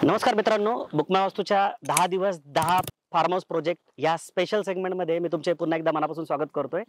नमस्कार मित्रांनो, बुकमा वास्तूच्या 10 दिवस 10 फार्म हाऊस प्रोजेक्ट या स्पेशल सेगमेंटमध्ये मी तुमचे पुन्हा एकदा मनापासून स्वागत करतोय.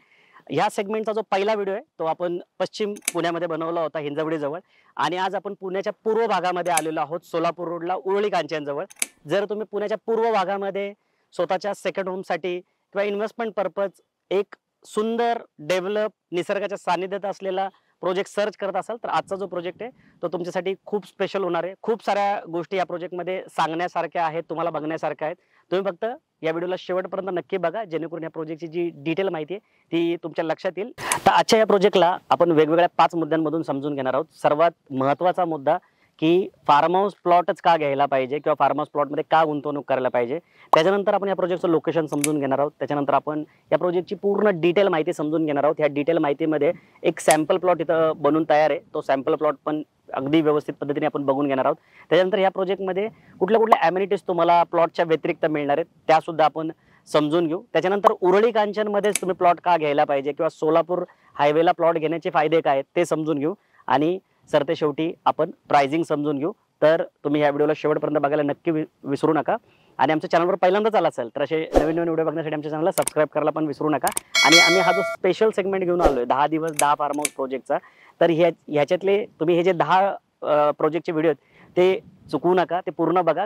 या सेगमेंटचा जो पहिला व्हिडिओ आहे तो आपण पश्चिम पुण्यामध्ये बनवला होता हिंजवडी जवळ आणि आज आपण पुण्याच्या पूर्व भागामध्ये आलेलो आहोत सोलापूर रोडला उरळी कांचनजवळ. जर तुम्ही पुण्याच्या पूर्व भागामध्ये स्वतःच्या सेकंड होमसाठी किंवा इन्व्हेस्टमेंट पर्पज एक सुंदर डेव्हलप निसर्गाच्या सानिध्यात असलेला प्रोजेक्ट सर्च करत असाल तर आजचा जो प्रोजेक्ट आहे तो तुमच्यासाठी खूप स्पेशल होणार आहे. खूप साऱ्या गोष्टी या प्रोजेक्टमध्ये सांगण्यासारख्या आहेत, तुम्हाला बघण्यासारख्या आहेत. तुम्ही फक्त या व्हिडिओला शेवटपर्यंत नक्की बघा, जेणेकरून या प्रोजेक्टची जी डिटेल माहिती आहे ती तुमच्या लक्षात येईल. तर आजच्या या प्रोजेक्टला आपण वेगवेगळ्या 5 मुद्द्यांमधून समजून घेणार आहोत. सर्वात महत्त्वाचा मुद्दा की फार्म हाऊस प्लॉटच का घ्यायला पाहिजे किंवा फार्म हाऊस प्लॉटमध्ये का गुंतवणूक करायला पाहिजे. त्याच्यानंतर आपण या प्रोजेक्टचं लोकेशन समजून घेणार आहोत. त्याच्यानंतर आपण या प्रोजेक्टची पूर्ण डिटेल माहिती समजून घेणार आहोत. ह्या डिटेल माहितीमध्ये एक सॅम्पल प्लॉट इथं बनून तयार आहे. तो सॅम्पल प्लॉट पण अगदी व्यवस्थित पद्धतीने आपण बघून घेणार आहोत. त्याच्यानंतर या प्रोजेक्टमध्ये कुठल्या कुठल्या ॲम्युनिटीज तुम्हाला प्लॉटच्या व्यतिरिक्त मिळणार आहेत त्यासुद्धा आपण समजून घेऊ. त्याच्यानंतर उरळी कांचनमध्येच तुम्ही प्लॉट का घ्यायला पाहिजे किंवा सोलापूर हायवेला प्लॉट घेण्याचे फायदे काय आहेत ते समजून घेऊ आणि सरते शेवटी आपण प्राइसिंग समजून घेऊ. तर तुम्ही या व्हिडिओला शेवटपर्यंत बघायला नक्की विसरू नका आणि आमच्या चॅनलवर पहिल्यांदाच आला असेल तर असे नवीन नवीन व्हिडिओ बघण्यासाठी आमच्या चॅनलला सबस्क्राईब करायला पण विसरू नका. आणि आम्ही हा जो स्पेशल सेगमेंट घेऊन आलोय 10 दिवस 10 फार्म हाऊस प्रोजेक्टचा, तर ह्याच्यातले तुम्ही हे जे 10 प्रोजेक्टचे व्हिडिओ आहेत ते चुकवू नका, ते पूर्ण बघा.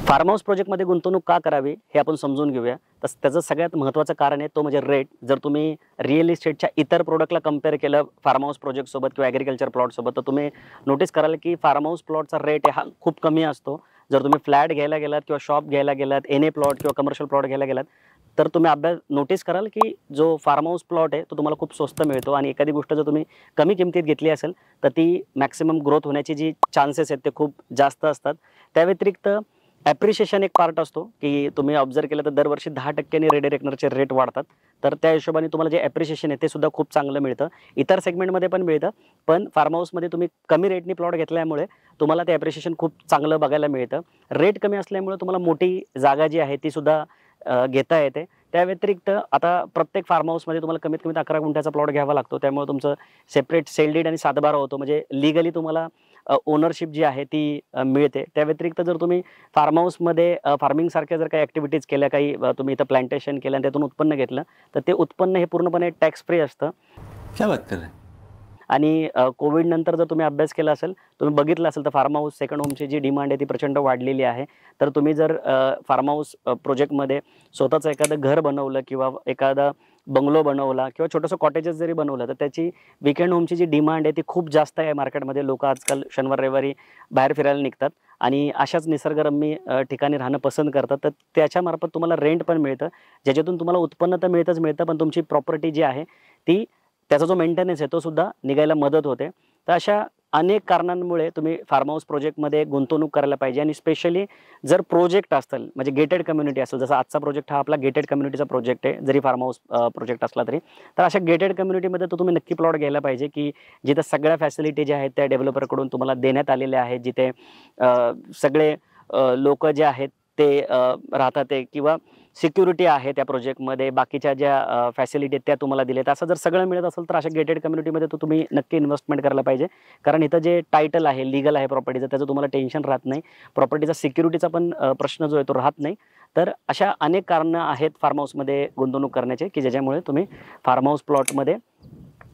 फार्म हाऊस प्रोजेक्टमध्ये गुंतवणूक का करावी हे आपण समजून घेऊया. तर त्याचं सगळ्यात महत्त्वाचं कारण आहे तो म्हणजे रेट. जर तुम्ही रिअल इस्टेटच्या इतर प्रोडक्टला कम्पेअर केलं फार्म हाऊस प्रोजेक्टसोबत किंवा ॲग्रिकल्चर प्लॉटसोबत तर तुम्ही नोटीस कराल की फार्म हाऊस प्लॉटचा रेट हा खूप कमी असतो. जर तुम्ही फ्लॅट घ्यायला गेलात किंवा शॉप घ्यायला गेलात, एन ए प्लॉट किंवा कमर्शियल प्लॉट घ्यायला गेलात तर तुम्ही नोटीस कराल की जो फार्म हाऊस प्लॉट आहे तो तुम्हाला खूप स्वस्त मिळतो आणि एखादी गोष्ट जर तुम्ही कमी किमतीत घेतली असेल तर ती मॅक्सिमम ग्रोथ होण्याची जी चान्सेस आहेत ते खूप जास्त असतात. त्या व्यतिरिक्त ॲप्रिशिएशन एक पार्ट असतो की तुम्ही ऑब्झर्व केलं तर दरवर्षी 10% रेडिरेकनरचे रेट वाढतात. तर त्या हिशोबाने तुम्हाला जे ॲप्रिशिएशन आहे ते सुद्धा खूप चांगलं मिळतं. इतर सेगमेंटमध्ये पण मिळतं, पण फार्म हाऊसमध्ये तुम्ही कमी रेटनी प्लॉट घेतल्यामुळे तुम्हाला ते ॲप्रिशिएशन खूप चांगलं बघायला मिळतं. रेट कमी असल्यामुळे तुम्हाला मोठी जागा जी आहे ती सुद्धा घेता येते. त्या व्यतिरिक्त आता प्रत्येक फार्म हाऊसमध्ये तुम्हाला कमीत कमी 11 गुंठ्याचा प्लॉट घ्यावा लागतो. त्यामुळे तुमचं सेपरेट सेल डीड आणि सातबारा होतो, म्हणजे लीगली तुम्हाला ओनरशिप जी आहे ती मिळते. त्या व्यतिरिक्त जर तुम्ही फार्म हाऊसमध्ये फार्मिंगसारख्या जर काही ॲक्टिव्हिटीज केल्या, काही तुम्ही इथं प्लांटेशन केलं आणि त्यातून उत्पन्न घेतलं तर ते उत्पन्न हे पूर्णपणे टॅक्स फ्री असतं. क्या बात कर रहे हैं? आणि कोविड नंतर जर तुम्ही अभ्यास केला असेल, तुम्ही बघितलं असेल तर फार्म हाऊस सेकंड होमची जी डिमांड आहे ती प्रचंड वाढलेली आहे. तर तुम्ही जर फार्म हाऊस प्रोजेक्टमध्ये स्वतःचं एखादं घर बनवलं किंवा एखादा बंगलो बनवला किंवा छोटंसं कॉटेजेस जरी बनवलं तर त्याची वीकेंड होमची जी डिमांड आहे ती खूप जास्त आहे मार्केटमध्ये. लोकं आजकाल शनिवार रविवारी बाहेर फिरायला निघतात आणि अशाच निसर्गरम्य ठिकाणी राहणं पसंत करतात. तर त्याच्यामार्फत तुम्हाला रेंट पण मिळतं, ज्याच्यातून तुम्हाला उत्पन्न तर मिळतंच मिळतं, पण तुमची प्रॉपर्टी जी आहे ती त्याचा जो मेंटेनन्स आहे तो सुद्धा निघायला मदत होते. तर अशा अनेक कारणांमुळे तुम्ही फार्म हाऊस प्रोजेक्टमध्ये गुंतवणूक करायला पाहिजे. आणि स्पेशली जर प्रोजेक्ट असतील म्हणजे गेटेड कम्युनिटी असेल, जसं आजचा प्रोजेक्ट हा आपला गेटेड कम्युनिटीचा प्रोजेक्ट आहे जरी फार्म हाऊस प्रोजेक्ट असला तरी, तर अशा गेटेड कम्युनिटीमध्ये तो तुम्ही नक्की प्लॉट घ्यायला पाहिजे की जिथं सगळ्या फॅसिलिटी ज्या आहेत त्या डेव्हलपरकडून तुम्हाला देण्यात आलेल्या आहेत, जिथे सगळे लोक जे आहेत ते राहतात ते किंवा सिक्युरिटी आहे त्या प्रोजेक्टमध्ये, बाकीच्या ज्या फॅसिलिटी आहेत त्या तुम्हाला दिल्यात. असं जर सगळं मिळत असेल तर अशा गेटेड कम्युनिटीमध्ये तो तुम्ही नक्की इन्व्हेस्टमेंट करायला पाहिजे. कारण इथं जे टायटल आहे, लीगल आहे प्रॉपर्टीचं, त्याचं तुम्हाला टेन्शन राहत नाही. प्रॉपर्टीचा सिक्युरिटीचा पण प्रश्न जो आहे तो राहत नाही. तर अशा अनेक कारणं आहेत फार्म हाऊसमध्ये गुंतवणूक करण्याचे की ज्याच्यामुळे तुम्ही फार्म हाऊस प्लॉटमध्ये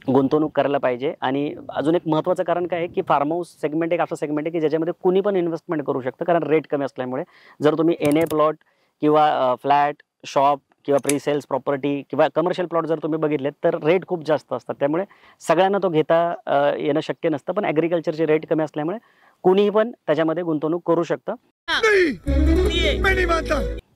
गुंतवणूक करायला पाहिजे. आणि अजून एक महत्त्वाचं कारण काय आहे की फार्म हाऊस सेगमेंट एक असं सेगमेंट आहे की ज्याच्यामध्ये कुणी पण इन्व्हेस्टमेंट करू शकतं, कारण रेट कमी असल्यामुळे. जर तुम्ही एन ए प्लॉट किंवा फ्लॅट, शॉप किंवा प्री सेल्स प्रॉपर्टी किंवा कमर्शियल प्लॉट जर तुम्ही बघितलेत तर रेट खूप जास्त असतात. त्यामुळे सगळ्यांना तो घेता येणं शक्य नसतं, पण ॲग्रिकल्चरचे रेट कमी असल्यामुळे कुणीही पण त्याच्यामध्ये गुंतवणूक करू शकतं.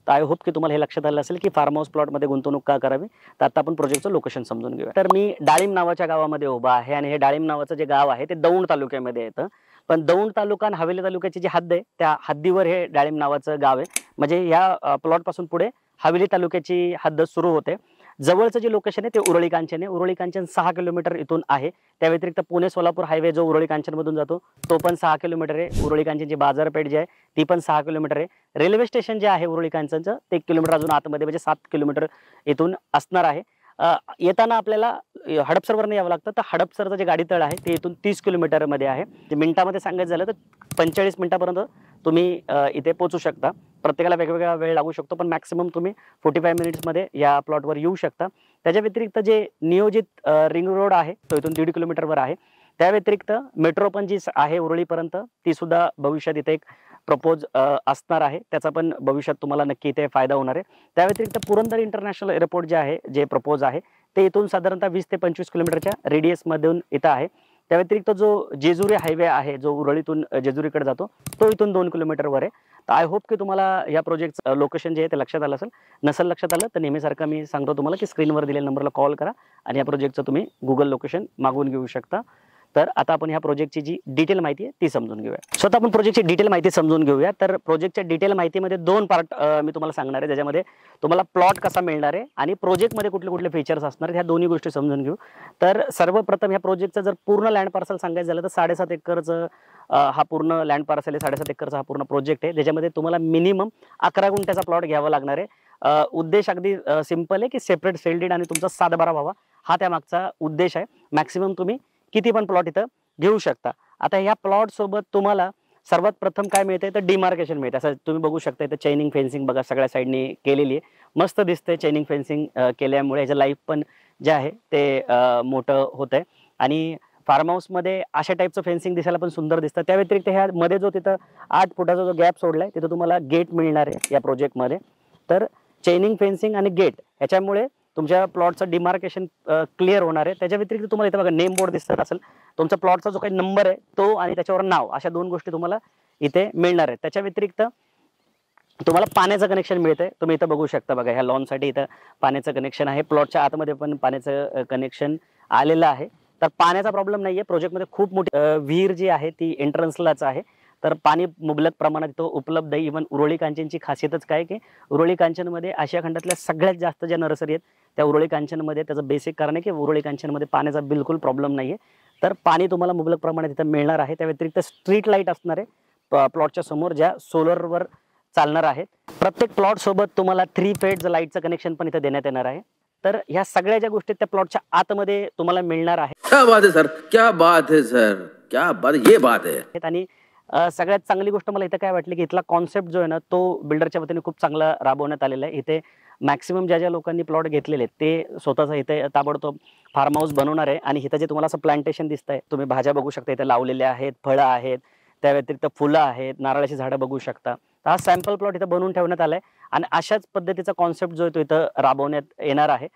तर आय होप की तुम्हाला हे लक्षात आलं असेल की फार्म हाऊस प्लॉटमध्ये गुंतवणूक का करावी. तर आता आपण प्रोजेक्टचं लोकेशन समजून घेऊया. तर मी डाळिंब नावाच्या गावामध्ये उभा आहे आणि हे डाळिंब नावाचं जे गाव आहे ते दौंड तालुक्यामध्ये येतं. पण दौंड तालुका आणि हवेली तालुक्याची जी हद्द आहे त्या हद्दीवर हे डाळिंब नावाचं गाव आहे. म्हणजे या प्लॉटपासून पुढे हवेली तालुक्याची हद्द सुरू होते. जवळचं जे लोकेशन आहे ते उरळी कांचन आहे. उरळी कांचन 6 किलोमीटर इथून आहे. त्या व्यतिरिक्त पुणे सोलापूर हायवे जो उरळी कांचनमधून जातो तो पण 6 किलोमीटर आहे. उरळी कांचनची बाजारपेठ जी आहे ती पण 6 किलोमीटर आहे. रेल्वे स्टेशन जे आहे उरळी कांचनचं ते 1 किलोमीटर अजून आतमध्ये म्हणजे 7 किलोमीटर इथून असणार आहे. येताना आपल्याला हडपसरवरनं यावं लागतं. तर हडपसरचं जे गाडी तळ आहे ते इथून 30 किलोमीटरमध्ये आहे. ते मिनिटामध्ये सांगायचं झालं तर 45 मिनिटापर्यंत तुम्ही इथे पोहोचू शकता. प्रत्येकाला वेगवेगळा वेळ लागू शकतो, पण मॅक्सिमम तुम्ही 45 मिनिट्समध्ये या प्लॉटवर येऊ शकता. त्याच्या व्यतिरिक्त जे नियोजित रिंग रोड आहे तो इथून 1.5 किलोमीटरवर आहे. त्या व्यतिरिक्त मेट्रो पण जी आहे उरळीपर्यंत ती सुद्धा भविष्यात इथे एक प्रपोज असणार आहे. त्याचा पण भविष्यात तुम्हाला नक्की इथे फायदा होणार आहे. त्या व्यतिरिक्त पुरंदर इंटरनॅशनल एअरपोर्ट जे आहे, जे प्रपोज आहे ते इथून साधारणतः 20 ते 25 किलोमीटरच्या रेडियसमधून इथं आहे. त्या व्यतिरिक्त जो जेजुरी हायवे आहे, जो उरळीतून जेजुरीकडे जातो, तो इथून 2 किलोमीटरवर आहे. तर आय होप की तुम्हाला या प्रोजेक्टचं लोकेशन जे आहे ते लक्षात आलं असेल. नसेल लक्षात आलं तर नेहमीसारखं मी सांगतो तुम्हाला की स्क्रीनवर दिलेल्या नंबरला कॉल करा आणि या प्रोजेक्टचं तुम्ही Google लोकेशन मागवून घेऊ शकता. तर आता आपण ह्या प्रोजेक्टची जी डिटेल माहिती आहे ती समजून घेऊया. स्वतः आपण प्रोजेक्टची डिटेल माहिती समजून घेऊया. तर प्रोजेक्टच्या डिटेल माहितीमध्ये 2 पार्ट मी तुम्हाला सांगणार आहे. ज्याच्यामध्ये तुम्हाला प्लॉट कसा मिळणार आहे आणि प्रोजेक्टमध्ये कुठले-कुठले फीचर्स असणार आहेत, ह्या दोन्ही गोष्टी समजून घेऊ. तर सर्वप्रथम ह्या प्रोजेक्टचं जर पूर्ण लँड पार्सल सांगायचं झालं तर 7.5 एकरचं हा पूर्ण लँड पार्सल आहे. 7.5 एकरचा हा पूर्ण प्रोजेक्ट आहे. ज्याच्यामध्ये तुम्हाला मिनिमम 11 गुंठ्याचा प्लॉट घ्यावा लागणार आहे. उद्देश अगदी सिंपल आहे की सेपरेट सेल डीड आणि तुमचा 7/12 व्हावा, हा त्यामागचा उद्देश आहे. मॅक्सिमम तुम्ही किती पण प्लॉट इथं घेऊ शकता. आता ह्या प्लॉट सोबत तुम्हाला सर्वात प्रथम काय मिळतंय तर डिमार्केशन मिळतं. असं तुम्ही बघू शकता इथं चेनिंग फेन्सिंग बघा सगळ्या साईडनी केलेली आहे. मस्त दिसतंय चेनिंग फेन्सिंग केल्यामुळे ह्याचं लाईफ पण जे आहे ते मोठं होतंय आणि फार्म हाऊसमध्ये अशा टाईपचं फेन्सिंग दिसायला पण सुंदर दिसतं. त्या व्यतिरिक्त ह्यामध्ये जो तिथं 8 फुटाचा जो गॅप सोडलाय तिथं तुम्हाला गेट मिळणार आहे या प्रोजेक्टमध्ये. तर चेनिंग फेन्सिंग आणि गेट ह्याच्यामुळे तुमच्या प्लॉटचं डिमार्केशन क्लिअर होणार आहे. त्याच्या व्यतिरिक्त तुम्हाला इथं बघा नेम बोर्ड दिसत असेल. तुमचा प्लॉटचा जो काही नंबर आहे तो आणि त्याच्यावर नाव, अशा 2 गोष्टी तुम्हाला इथे मिळणार आहेत. त्याच्या व्यतिरिक्त तुम्हाला पाण्याचं कनेक्शन मिळतंय. तुम्ही इथं बघू शकता बघा ह्या लॉनसाठी इथं पाण्याचं कनेक्शन आहे. प्लॉटच्या आतमध्ये पण पाण्याचं कनेक्शन आलेलं आहे. तर पाण्याचा प्रॉब्लेम नाहीये. प्रोजेक्टमध्ये खूप मोठी विहीर जी आहे ती एंट्रन्सलाच आहे. तर पाणी मुबलक प्रमाणात इथं उपलब्ध आहे. इव्हन उरुळी कांचनची खासियतच काय की उरुळी कांचनमध्ये आशिया खंडातल्या सगळ्यात जास्त ज्या नर्सरी आहेत त्या उरुळी कांचनमध्ये, त्याचं बेसिक कारण आहे की उरुळी कांचनमध्ये पाण्याचा बिलकुल प्रॉब्लेम नाहीये. तर पाणी तुम्हाला मुबलक प्रमाणात इथं मिळणार आहे. त्या व्यतिरिक्त स्ट्रीट लाईट असणार आहे प्लॉटच्या समोर, ज्या सोलरवर चालणार आहेत. प्रत्येक प्लॉट सोबत तुम्हाला 3 फेज लाईटचं कनेक्शन पण इथं देण्यात येणार आहे. तर ह्या सगळ्या ज्या गोष्टी त्या प्लॉटच्या आतमध्ये तुम्हाला मिळणार आहेत. क्या बात है सर, क्या बात है सर, क्या बात, ये बात है. आणि सगळ्यात चांगली गोष्ट मला इथं काय वाटली की इथला कॉन्सेप्ट जो आहे ना तो बिल्डरच्या वतीने खूप चांगला राबवण्यात आलेला आहे. इथे मॅक्सिमम ज्या लोकांनी प्लॉट घेतलेले आहेत ते स्वतःचा इथे ताबडतोब फार्म हाऊस बनवणार आहे. आणि इथं जे तुम्हाला असं प्लांटेशन दिसतंय, तुम्ही भाज्या बघू शकता इथे लावलेल्या आहेत, फळं आहेत, त्या व्यतिरिक्त फुलं आहेत, नारळाची झाडं बघू शकता. तर हा सॅम्पल प्लॉट इथं बनवून ठेवण्यात आलाय आणि अशाच पद्धतीचा कॉन्सेप्ट जो आहे तो इथं राबवण्यात येणार आहे.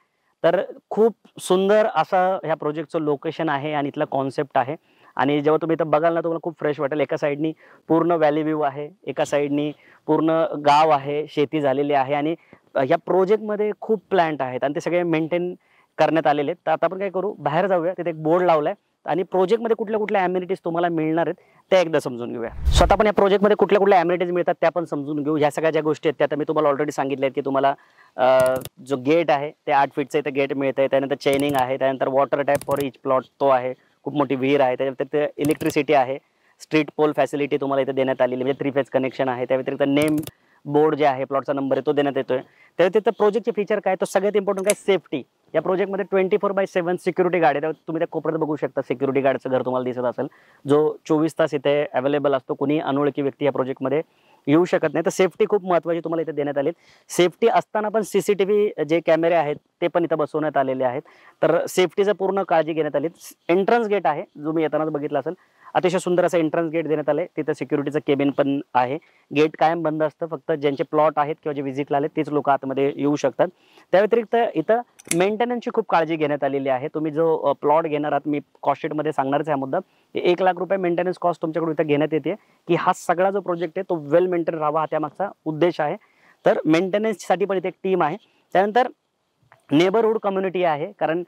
तर खूप सुंदर असं ह्या प्रोजेक्टचं लोकेशन आहे आणि इथला कॉन्सेप्ट आहे. आणि जेव्हा तुम्ही इथं बघाल ना तुम्हाला खूप फ्रेश वाटेल. एका साईडनी पूर्ण व्हॅली व्ह्यू आहे, एका साईडनी पूर्ण गाव आहे, शेती झालेली आहे आणि ह्या प्रोजेक्टमध्ये खूप प्लांट आहेत आणि ते सगळे मेंटेन करण्यात आलेले आहेत. तर आता आपण काय करू, बाहेर जाऊया. तिथे एक बोर्ड लावलाय आणि प्रोजेक्टमध्ये कुठल्या-कुठल्या अम्युनिटीज तुम्हाला मिळणार आहेत त्या एकदा समजून घेऊया. स्वतः पण या प्रोजेक्टमध्ये कुठल्या-कुठल्या अम्युनिटीज मिळतात त्या पण समजून घेऊ. ह्या सगळ्या ज्या गोष्टी आहेत त्या आता मी तुम्हाला ऑलरेडी सांगितल्या आहेत की तुम्हाला जो गेट आहे ते 8 फीटचं इथं गेट मिळतंय. त्यानंतर चेनिंग आहे, त्यानंतर water tap for each plot तो आहे. खूप मोठी विहीर आहे. त्याच्यानंतर इलेक्ट्रिसिटी आहे. स्ट्रीट पोल फॅसिलिटी तुम्हाला इथे देण्यात आलेली, म्हणजे 3 फेज कनेक्शन आहे. त्या व्यतिरिक्त नेम बोर्ड जे आहे, प्लॉटचा नंबर आहे तो देण्यात येतोय. त्या व्यतिरिक्त प्रोजेक्टचे फीचर काय, तो सगळ्यात इम्पॉर्टंट काय, सेफ्टी. या प्रोजेक्टमध्ये 24/7 सिक्युरिटी गार्ड आहे. तुम्ही त्या कोपऱ्यात बघू शकता सिक्युरिटी गार्डचं घर तुम्हाला दिसत असेल, जो 24 तास इथे अवेलेबल असतो. कुणी अनोळखी व्यक्ती या प्रोजेक्टमध्ये येऊ शकत नाही. तर सेफ्टी खूप महत्त्वाची तुम्हाला इथे देण्यात आली. सेफ्टी असताना पण CCTV जे कॅमेरे आहेत ते पण इथं बसवण्यात आलेले आहेत. तर सेफ्टीचं पूर्ण काळजी घेण्यात आली. एंट्रन्स गेट आहे, जो मी येतानाच बघितला असेल. अतिशय सुंदर असं एंट्रन्स गेट देण्यात आलंय. तिथं सिक्युरिटीचं केबिन पण आहे. गेट कायम बंद असतं. फक्त ज्यांचे प्लॉट आहेत किंवा जे व्हिजिटला आले तेच लोक आतमध्ये येऊ शकतात. त्या व्यतिरिक्त इथं मेंटेनन्सची खूप काळजी घेण्यात आलेली आहे. तुम्ही जो प्लॉट घेणार आहात, मी कॉस्ट शीटमध्ये सांगणारच आहे हा मुद्दा, ₹1,00,000 मेंटेनन्स कॉस्ट तुमच्याकडून इथं घेण्यात येते की हा सगळा जो प्रोजेक्ट आहे तो वेल मेंटेन राहावा, हा त्यामागचा उद्देश आहे. तर मेंटेनन्ससाठी पण इथे एक टीम आहे. त्यानंतर नेबरहूड कम्युनिटी आहे. कारण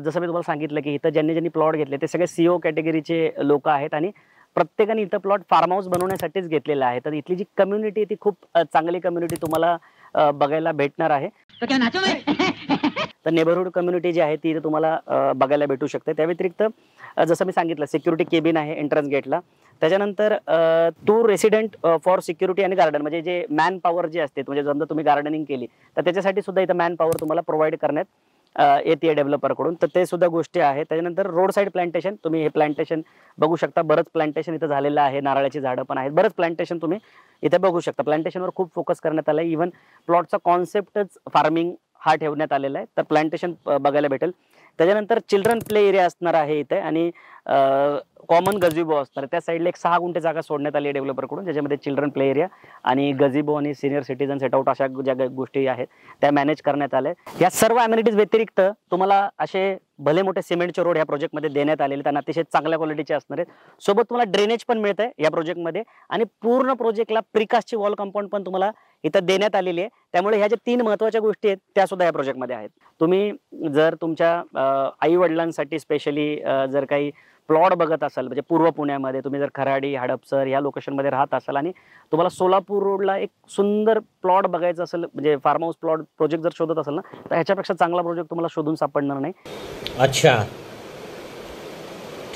जसं मी तुम्हाला सांगितलं की इथं ज्यांनी प्लॉट घेतले ते सगळे CO कॅटेगरीचे लोक आहेत आणि प्रत्येकाने इथं प्लॉट फार्म हाऊस बनवण्यासाठीच घेतलेला आहे. तर इथली जी कम्युनिटी ती खूप चांगली कम्युनिटी तुम्हाला बघायला भेटणार आहे. तर नेबरहूड कम्युनिटी जी आहे ती इथे तुम्हाला बघायला भेटू शकते. त्या व्यतिरिक्त जसं मी सांगितलं सिक्युरिटी केबिन आहे एंट्रन्स गेटला. त्याच्यानंतर 2 रेसिडेंट फॉर सिक्युरिटी आणि गार्डन, म्हणजे जे मॅन पॉवर जी असते, म्हणजे समजा तुम्ही गार्डनिंग केली तर त्याच्यासाठी सुद्धा इथं मॅन पॉवर तुम्हाला प्रोव्हाइड करण्यात येते डेव्हलपरकडून, तर ते सुद्धा गोष्टी आहेत. त्याच्यानंतर रोड साईड प्लांटेशन, तुम्ही हे प्लांटेशन बघू शकता. बरंच प्लांटेशन इथं झालेलं आहे. नारळाची झाडं पण आहेत. बरंच प्लांटेशन तुम्ही इथे बघू शकता. प्लांटेशनवर खूप फोकस करण्यात आला आहे. इव्हन प्लॉटचा कॉन्सेप्टच फार्मिंग हा ठेवण्यात आलेला आहे. तर प्लांटेशन बघायला भेटेल. त्याच्यानंतर चिल्ड्रन प्ले एरिया असणार आहे इथे आणि कॉमन गझिबो असणार. त्या साईडला एक 6 गुंठे जागा सोडण्यात आली आहे डेव्हलपरकडून, ज्याच्यामध्ये चिल्ड्रन प्ले एरिया आणि गझिबो आणि सीनियर सिटीझन सेट आउट अशा ज्या गोष्टी आहेत त्या मॅनेज करण्यात आल्या. या सर्व अम्युनिटीज व्यतिरिक्त तुम्हाला असे भले मोठे सिमेंटचे रोड या प्रोजेक्टमध्ये देण्यात आलेले, त्यांना अतिशय चांगल्या क्वालिटीचे असणार आहेत. सोबत तुम्हाला ड्रेनेज पण मिळतंय या प्रोजेक्टमध्ये आणि पूर्ण प्रोजेक्टला प्रिकास्टची वॉल कंपाऊंड पण तुम्हाला इथं देण्यात आलेली आहे. त्यामुळे ह्या ज्या 3 महत्त्वाच्या गोष्टी आहेत त्या सुद्धा या प्रोजेक्टमध्ये आहेत. तुम्ही जर तुमच्या आई-वडिलांसाठी स्पेशली जर काही प्लॉट बघत असाल, म्हणजे पूर्व पुण्यामध्ये तुम्ही जर खराडी, हडपसर या लोकेशनमध्ये राहत असाल आणि तुम्हाला सोलापूर रोडला एक सुंदर प्लॉट बघायचा असेल, म्हणजे फार्म हाऊस प्लॉट प्रोजेक्ट जर शोधत असाल ना, तर ह्याच्यापेक्षा चांगला प्रोजेक्ट तुम्हाला शोधून सापडणार नाही. अच्छा,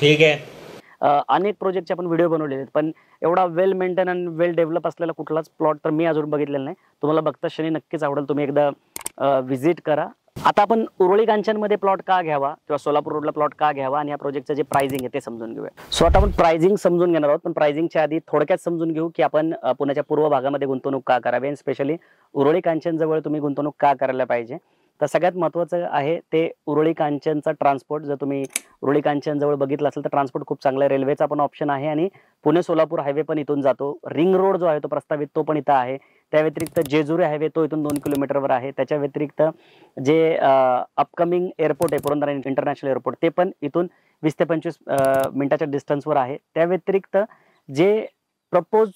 ठीक आहे. अनेक प्रोजेक्टचे आपण व्हिडिओ बनवलेले आहेत, पण एवढा वेल मेंटेन आणि वेल डेव्हलप असलेला कुठलाच प्लॉट तर मी अजून बघितलेला नाही. तुम्हाला बघता क्षणी नक्कीच आवडेल. तुम्ही एकदा व्हिजिट करा. आता आपण उरुळी कांचनमध्ये प्लॉट का घ्यावा किंवा सोलापूर रोडला प्लॉट का घ्यावा आणि या प्रोजेक्टचं जे प्राइसिंग आहे ते समजून घेऊया. सो आता आपण प्राइसिंग समजून घेणार आहोत, पण प्राइसिंगच्या आधी थोडक्यात समजून घेऊ की आपण पुण्याच्या पूर्व भागामध्ये गुंतवणूक का करावी आणि स्पेशली उरुळी कांचन जवळ तुम्ही गुंतवणूक का करायला पाहिजे. तर सगळ्यात महत्त्वाचं आहे ते उरुळी कांचनचा ट्रान्सपोर्ट. जर तुम्ही उरुळी कांचन जवळ बघितलं असेल तर ट्रान्सपोर्ट खूप चांगला आहे. रेल्वेचा पण ऑप्शन आहे आणि पुणे सोलापूर हायवे पण इथून जातो. रिंग रोड जो आहे तो प्रस्तावित तो पण इथं आहे. त्या व्यतिरिक्त जेजुरी हायवे तो इथून 2 किलोमीटरवर आहे. त्याच्या व्यतिरिक्त जे अपकमिंग एअरपोर्ट आहे पुरंदर इंटरनॅशनल एअरपोर्ट, ते पण इथून 20 ते 25 मिनिटाच्या डिस्टन्सवर आहे. त्या व्यतिरिक्त जे प्रपोज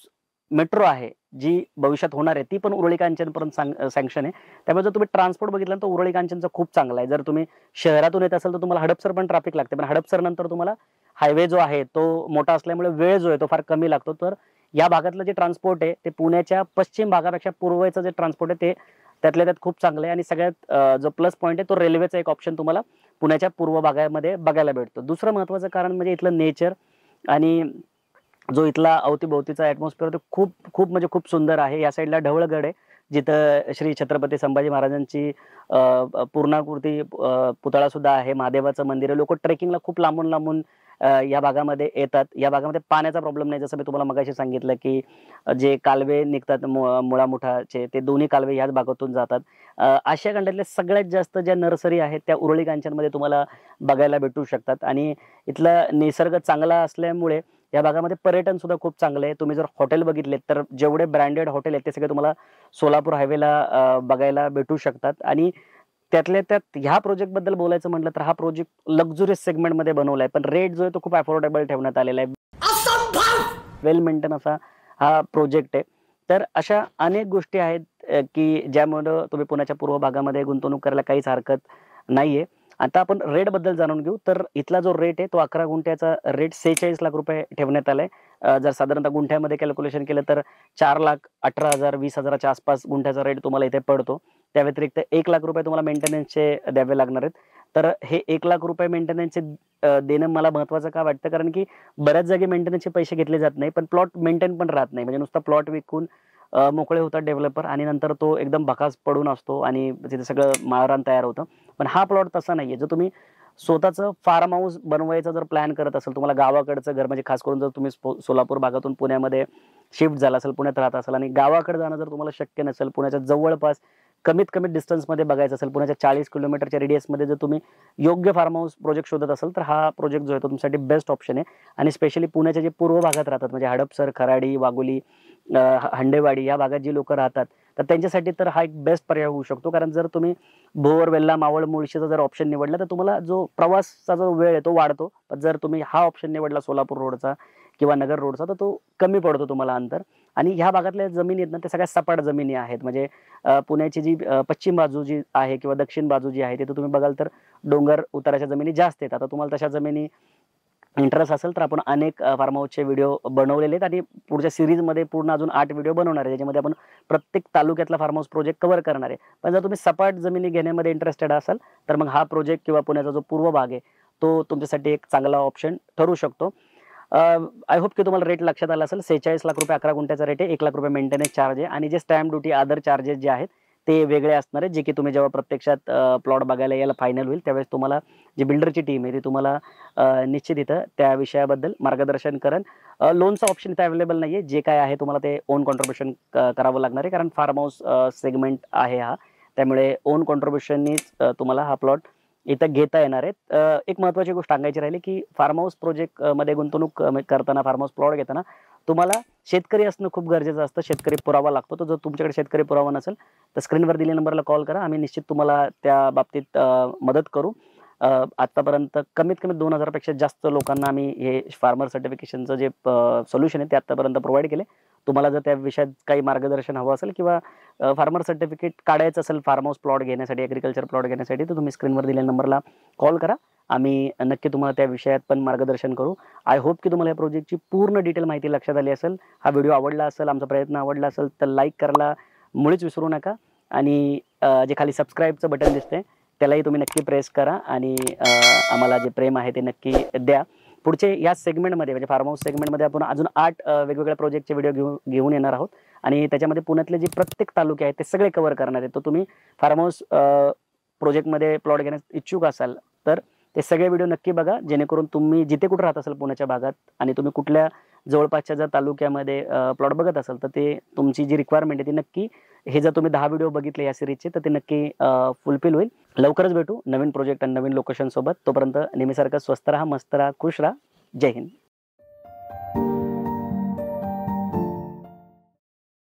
मेट्रो आहे, जी भविष्यात होणार आहे, ती पण उरुळी कांचनपर्यंत सँक्शन आहे. त्यामुळे जर तुम्ही ट्रान्सपोर्ट बघितलं तर उरुळी कांचनचं खूप चांगलं आहे. जर तुम्ही शहरातून येत असाल तर तुम्हाला हडपसर पण ट्रॅफिक लागते, पण हडपसर नंतर तुम्हाला हायवे जो आहे तो मोठा असल्यामुळे वेळ जो आहे तो फार कमी लागतो. तर या भागातलं जे ट्रान्सपोर्ट आहे ते पुण्याच्या पश्चिम भागापेक्षा पूर्वेचं जे ट्रान्सपोर्ट आहे ते त्यातल्या त्यात खूप चांगलं आहे आणि सगळ्यात जो प्लस पॉईंट आहे तो रेल्वेचा एक ऑप्शन तुम्हाला पुण्याच्या पूर्व भागामध्ये बघायला भेटतो. दुसरं महत्त्वाचं कारण म्हणजे इथलं नेचर आणि जो इथला अवतीभोवतीचा ॲटमॉस्फिअर तो खूप खूप म्हणजे खूप सुंदर आहे. या साईडला ढवळगड आहे, जिथं श्री छत्रपती संभाजी महाराजांची पूर्णाकृती पुतळा सुद्धा आहे. महादेवाचं मंदिर आहे. लोकं ट्रेकिंगला खूप लांबून या भागामध्ये येतात. या भागामध्ये पाण्याचा प्रॉब्लेम नाही. जसं मी तुम्हाला मगाशी सांगितलं, की जे कालवे निघतात मुळा-मुठाचे ते दोन्ही कालवे ह्याच भागातून जातात. आशिया खंडातल्या सगळ्यात जास्त ज्या नर्सरी आहेत त्या उरुळी कांचनमध्ये तुम्हाला बघायला भेटू शकतात आणि इथला निसर्ग चांगला असल्यामुळे या भागामध्ये पर्यटन सुद्धा खूप चांगलं आहे. तुम्ही जर हॉटेल बघितलेत तर जेवढे ब्रँडेड हॉटेल आहेत ते सगळे तुम्हाला सोलापूर हायवेला बघायला भेटू शकतात आणि त्यातल्या त्यात ह्या प्रोजेक्टबद्दल बोलायचं म्हटलं तर हा प्रोजेक्ट लक्झुरियस सेगमेंटमध्ये बनवला आहे. पण रेट जो आहे तो खूप अफोर्डेबल ठेवण्यात आलेला आहे. वेल मेंटेन असा हा प्रोजेक्ट आहे. तर अशा अनेक गोष्टी आहेत की ज्यामुळं तुम्ही पुण्याच्या पूर्व भागामध्ये गुंतवणूक करायला काहीच हरकत नाहीये. आता आपण रेटबद्दल जाणून घेऊ. तर इथला जो रेट आहे तो 11 गुंठ्याचा रेट 46 लाख रुपये ठेवण्यात आलाय. जर साधारणतः गुंठ्यामध्ये कॅल्क्युलेशन केलं तर 4,18,000 20,000च्या आसपास गुंठ्याचा रेट तुम्हाला इथे पडतो. त्या व्यतिरिक्त 1 लाख रुपये तुम्हाला मेंटेनन्सचे द्यावे लागणार आहेत. तर हे 1 लाख रुपये मेंटेनन्सचे देणं मला महत्त्वाचं का वाटतं? कारण की बऱ्याच जागी मेंटेनन्सचे पैसे घेतले जात नाही, पण प्लॉट मेंटेन पण राहत नाही. म्हणजे नुसता प्लॉट विकून मोकळे होतात डेव्हलपर आणि नंतर तो एकदम भकास पडून असतो आणि तिथे सगळं माळरान तयार होतं. पण हा प्लॉट तसा नाहीये. जर तुम्ही स्वतःचं फार्म हाऊस बनवायचा जर प्लॅन करत असाल, तुम्हाला गावाकडचं घर म्हणजे खास करून जर तुम्ही सोलापूर भागातून पुण्यामध्ये शिफ्ट झाला असाल, पुण्यात राहत असाल आणि गावाकडे जाणं जर तुम्हाला शक्य नसेल, पुण्याच्या जवळपास कमीत कमी डिस्टन्समध्ये बघायचं असेल, पुण्याच्या 40 किलोमीटरच्या रेडियसमध्ये जर तुम्ही योग्य फार्म हाऊस प्रोजेक्ट शोधत असाल, तर हा प्रोजेक्ट जो आहे तो तुमच्यासाठी बेस्ट ऑप्शन आहे. आणि स्पेशली पुण्याच्या जे पूर्व भागात राहतात म्हणजे हडपसर, खराडी, वाघोली, हंडेवाडी या भागात जी लोकं राहतात, तर त्यांच्यासाठी तर हा एक बेस्ट पर्याय होऊ शकतो. कारण जर तुम्ही भोर, वेल्हा, मावळ, मुळशीचा जर ऑप्शन निवडला, तर तुम्हाला जो प्रवासचा जो वेळ आहे तो वाढतो. पण जर तुम्ही हा ऑप्शन निवडला सोलापूर रोडचा किंवा नगर रोडचा, तर तो कमी पडतो तुम्हाला अंतर. आणि ह्या भागातल्या जमिनी आहेत ना, त्या सगळ्या सपाट जमिनी आहेत. म्हणजे पुण्याची जी पश्चिम बाजू जी आहे किंवा दक्षिण बाजू जी आहे, तिथं तुम्ही बघाल तर डोंगर उताराच्या जमिनी जास्त आहेत. आता तुम्हाला तशा जमिनी इंटरेस्ट असेल तर आपण अनेक फार्म हाऊसचे व्हिडिओ बनवलेले आहेत आणि पुढच्या सीरीजमध्ये पूर्ण अजून 8 व्हिडिओ बनवणार आहे. ज्याच्यामध्ये आपण प्रत्येक तालुक्यातला फार्म हाऊस प्रोजेक्ट कव्हर करणार आहे. पण जर तुम्ही सपाट जमिनी घेण्यामध्ये इंटरेस्टेड असाल, तर मग हा प्रोजेक्ट किंवा पुण्याचा जो पूर्व भाग आहे, तो तुमच्यासाठी एक चांगला ऑप्शन ठरू शकतो. आय होप की तुम्हाला रेट लक्षात आला असेल. 46 लाख रुपये 11 गुंठ्याचा रेट आहे. 1 लाख रुपये मेंटेनन्स चार्ज आहे आणि जे स्टॅम्प ड्युटी, अदर चार्जेस जे आहेत ते वेगळे असणार आहे, जे की तुम्ही जेव्हा प्रत्यक्षात प्लॉट बघायला यायला फायनल होईल त्यावेळेस तुम्हाला जी बिल्डरची टीम आहे ती तुम्हाला निश्चित इथं त्या विषयाबद्दल मार्गदर्शन करेल. लोनचा ऑप्शन इथे अवेलेबल नाहीये. जे काय आहे तुम्हाला ते ओन कॉन्ट्रिब्युशन करावं लागणार आहे, कारण फार्म हाऊस सेगमेंट आहे हा. त्यामुळे ओन कॉन्ट्रिब्युशननीच तुम्हाला हा प्लॉट इथं घेता येणार आहे. एक महत्त्वाची गोष्ट सांगायची राहिली, की फार्म हाऊस प्रोजेक्ट मध्ये गुंतवणूक करताना, फार्म हाऊस प्लॉट घेताना तुम्हाला शेतकरी असणं खूप गरजेचं असतं. शेतकरी पुरावा लागतो. तर जर तुमच्याकडे शेतकरी पुरावा नसेल, तर स्क्रीनवर दिलेल्या नंबरला कॉल करा. आम्ही निश्चित तुम्हाला त्या बाबतीत मदत करू. आत्तापर्यंत कमीत कमी 2,000 पेक्षा जास्त लोकांना आम्ही हे फार्मर सर्टिफिकेशनचं जे सोल्युशन आहे ते आत्तापर्यंत प्रोव्हाईड केले. तुम्हाला जर त्या विषयात काही मार्गदर्शन हवं असेल किंवा फार्मर सर्टिफिकेट काढायचं असेल फार्म हाऊस प्लॉट घेण्यासाठी, ॲग्रीकल्चर प्लॉट घेण्यासाठी, तर तुम्ही स्क्रीनवर दिलेल्या नंबरला कॉल करा. आम्ही नक्की तुम्हाला त्या विषयात पण मार्गदर्शन करू. आय होप की तुम्हाला या प्रोजेक्टची पूर्ण डिटेल माहिती लक्षात आली असेल. हा व्हिडिओ आवडला असेल, आमचा प्रयत्न आवडला असेल, तर लाईक करायला मुळीच विसरू नका. आणि जे खाली सबस्क्राईबचं बटन दिसतंय त्यालाही तुम्ही नक्की प्रेस करा आणि आम्हाला जे प्रेम आहे ते नक्की द्या. पुढचे या सेगमेंटमध्ये म्हणजे फार्म हाऊस सेगमेंटमध्ये आपण अजून 8 वेगवेगळ्या प्रोजेक्टचे व्हिडिओ घेऊन येणार आहोत आणि त्याच्यामध्ये पुण्यातले जे प्रत्येक तालुके आहेत ते सगळे कव्हर करणार आहेत. तर तुम्ही फार्म हाऊस प्रोजेक्टमध्ये प्लॉट घेण्यास इच्छुक असाल तर ते सगळे व्हिडिओ नक्की बघा, जेणेकरून तुम्ही जिथे कुठे राहत असाल पुण्याच्या भागात आणि तुम्ही कुठल्या जवळपासच्या जर तालुक्यामध्ये प्लॉट बघत असाल तर ते तुमची जी रिक्वायरमेंट आहे ती नक्की, हे जर तुम्ही 10 व्हिडिओ बघितले या सिरीजचे तर ते नक्की फुलफिल होईल. लवकरच भेटू नवीन प्रोजेक्ट आणि नवीन लोकेशन सोबत. तोपर्यंत नेहमीसारखं स्वस्त राहा, मस्त राहा, खुश राहा. जय हिंद.